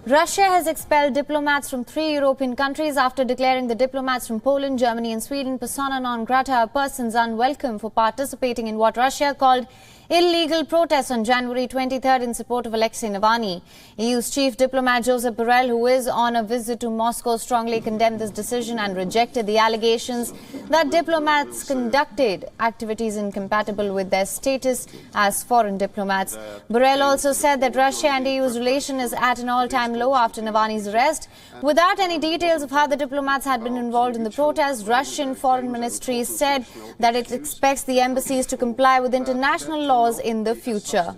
Russia has expelled diplomats from 3 European countries after declaring the diplomats from Poland, Germany and Sweden persona non grata, persons unwelcome for participating in what Russia called illegal protests on January 23rd in support of Alexy Navalny. EU's chief diplomat Josep Borell, who is on a visit to Moscow, strongly condemned this decision and rejected the allegations that diplomats conducted activities incompatible with their status as foreign diplomats. Borell also said that Russia and EU's relation is at an all-time low after Navalny's arrest. Without any details of how the diplomats had been involved in the protest, Russian foreign ministry said that it expects the embassies to comply with international laws in the future.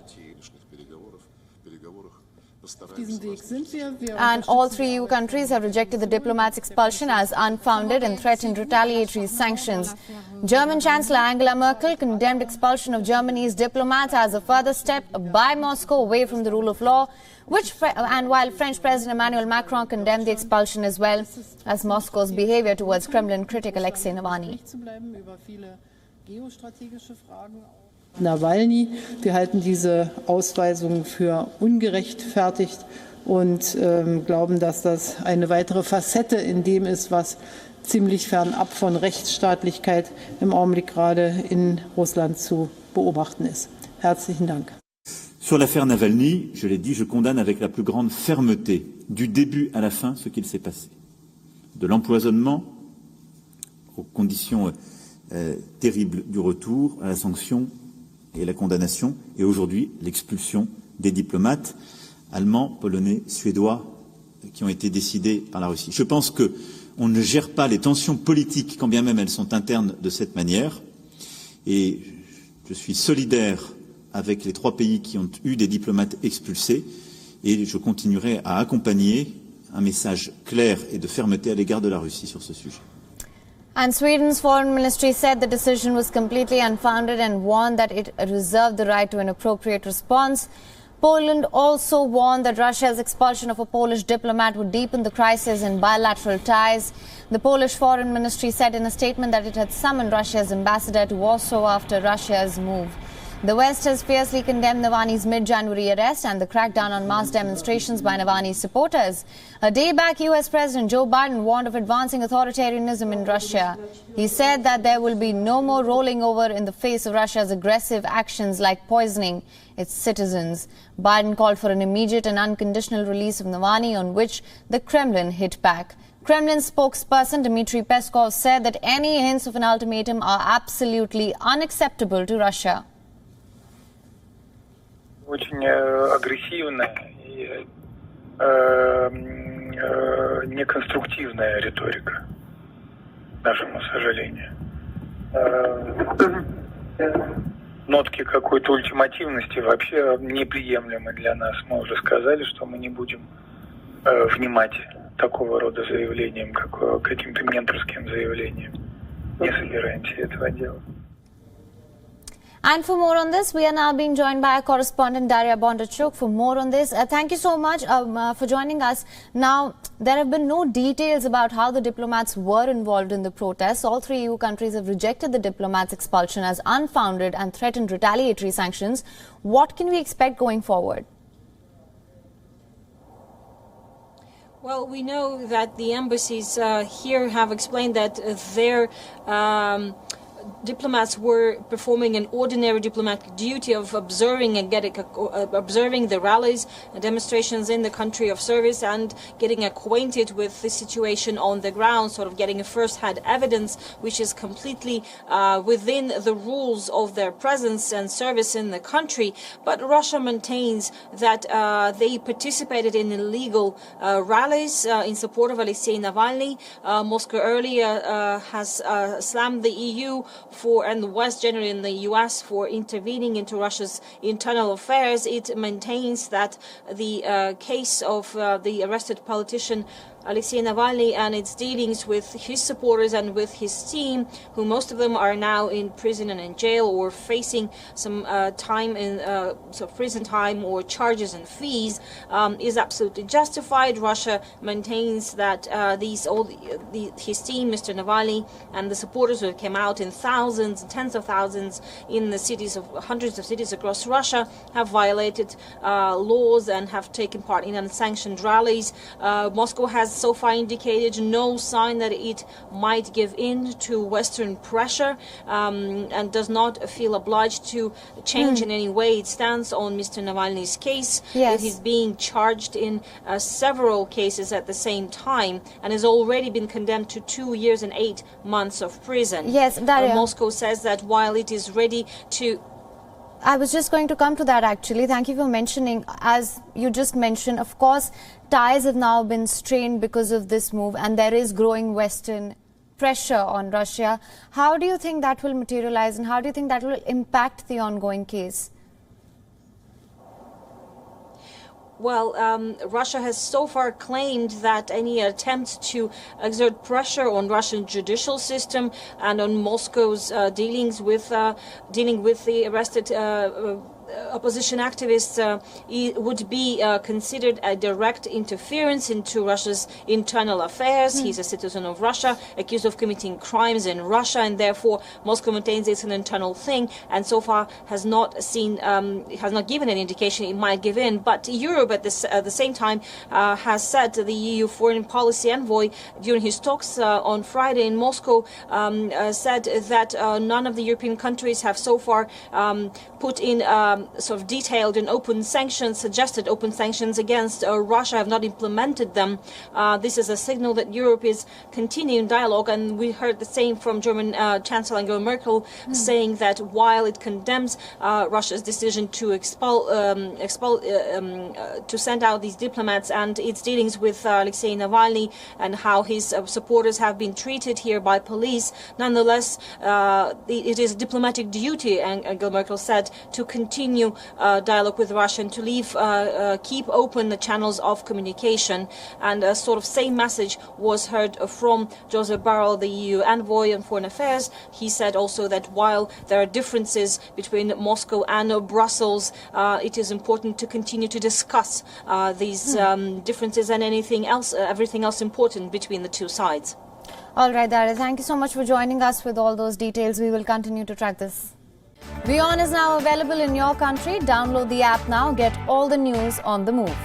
And all 3 EU countries have rejected the diplomats' expulsion as unfounded and threatened retaliatory sanctions. German Chancellor Angela Merkel condemned expulsion of Germany's diplomats as a further step by Moscow away from the rule of law, while French President Emmanuel Macron condemned the expulsion as well as Moscow's behavior towards Kremlin critic Alexy Navalny. Nawalny. Wir halten diese Ausweisung für ungerechtfertigt und glauben, dass das eine weitere Facette in dem ist, was ziemlich fernab von Rechtsstaatlichkeit im Augenblick gerade in Russland zu beobachten ist. Herzlichen Dank. Sur l'affaire Navalny, je l'ai dit, je condamne avec la plus grande fermeté, du début à la fin, ce qu'il s'est passé. De l'empoisonnement aux conditions terribles du retour, à la sanction et la condamnation, et aujourd'hui l'expulsion des diplomates allemands, polonais, suédois qui ont été décidés par la Russie. Je pense qu'on ne gère pas les tensions politiques, quand bien même elles sont internes, de cette manière, et je suis solidaire avec les 3 pays qui ont eu des diplomates expulsés, et je continuerai à accompagner un message clair et de fermeté à l'égard de la Russie sur ce sujet. And Sweden's foreign ministry said the decision was completely unfounded and warned that it reserved the right to an appropriate response. Poland also warned that Russia's expulsion of a Polish diplomat would deepen the crisis in bilateral ties. The Polish foreign ministry said in a statement that it had summoned Russia's ambassador to Warsaw after Russia's move. The West has fiercely condemned Navalny's mid-January arrest and the crackdown on mass demonstrations by Navalny's supporters. A day back, US President Joe Biden warned of advancing authoritarianism in Russia. He said that there will be no more rolling over in the face of Russia's aggressive actions like poisoning its citizens. Biden called for an immediate and unconditional release of Navalny, on which the Kremlin hit back. Kremlin spokesperson Dmitry Peskov said that any hints of an ultimatum are absolutely unacceptable to Russia. Очень агрессивная и неконструктивная риторика, к нашему сожалению. Нотки какой-то ультимативности вообще неприемлемы для нас. Мы уже сказали, что мы не будем внимать такого рода заявлениям, каким-то менторским заявлениям. Не собираемся этого делать. And for more on this, we are now being joined by our correspondent Daria Bondarchuk for more on this. Thank you so much for joining us. Now, there have been no details about how the diplomats were involved in the protests. All 3 EU countries have rejected the diplomats' expulsion as unfounded and threatened retaliatory sanctions. What can we expect going forward? Well, we know that the embassies here have explained that their diplomats were performing an ordinary diplomatic duty of observing and observing the rallies and demonstrations in the country of service and getting acquainted with the situation on the ground, sort of getting a first-hand evidence, which is completely within the rules of their presence and service in the country. But Russia maintains that they participated in illegal rallies in support of Alexei Navalny. Moscow earlier has slammed the EU and the West, generally in the US, for intervening into Russia's internal affairs. It maintains that the case of the arrested politician Alexei Navalny and its dealings with his supporters and with his team, who most of them are now in prison and in jail or facing some time in prison time or charges and fees, is absolutely justified. Russia maintains that his team, Mr. Navalny, and the supporters who came out in thousands, tens of thousands in the cities of hundreds of cities across Russia have violated laws and have taken part in unsanctioned rallies. Moscow has so far indicated no sign that it might give in to Western pressure and does not feel obliged to change in any way its stance on Mr. Navalny's case. Yes. He's being charged in several cases at the same time and has already been condemned to 2 years and 8 months of prison. Yes, Daria. Moscow says that while it is ready to... I was just going to come to that actually. Thank you for mentioning. As you just mentioned, of course, ties have now been strained because of this move and there is growing Western pressure on Russia. How do you think that will materialize and how do you think that will impact the ongoing case? Well, Russia has so far claimed that any attempt to exert pressure on Russian judicial system and on Moscow's dealing with the arrested opposition activists would be considered a direct interference into Russia's internal affairs. He's a citizen of Russia, accused of committing crimes in Russia, and therefore Moscow maintains it's an internal thing, and so far has not given an indication it might give in. But Europe, at the same time, has said the EU foreign policy envoy during his talks on Friday in Moscow said that none of the European countries have so far put in sort of detailed and open sanctions, suggested open sanctions against Russia, have not implemented them. This is a signal that Europe is continuing dialogue, and we heard the same from German Chancellor Angela Merkel saying that while it condemns Russia's decision to to send out these diplomats and its dealings with Alexy Navalny and how his supporters have been treated here by police, nonetheless, it is a diplomatic duty, Angela Merkel said, to continue dialogue with Russia and to keep open the channels of communication. And a sort of same message was heard from Josep Borell, the EU envoy on foreign affairs. He said also that while there are differences between Moscow and Brussels, it is important to continue to discuss these differences and everything else important between the two sides. All right, Daria, thank you so much for joining us with all those details. We will continue to track this. WION is now available in your country. Download the app now. Get all the news on the move.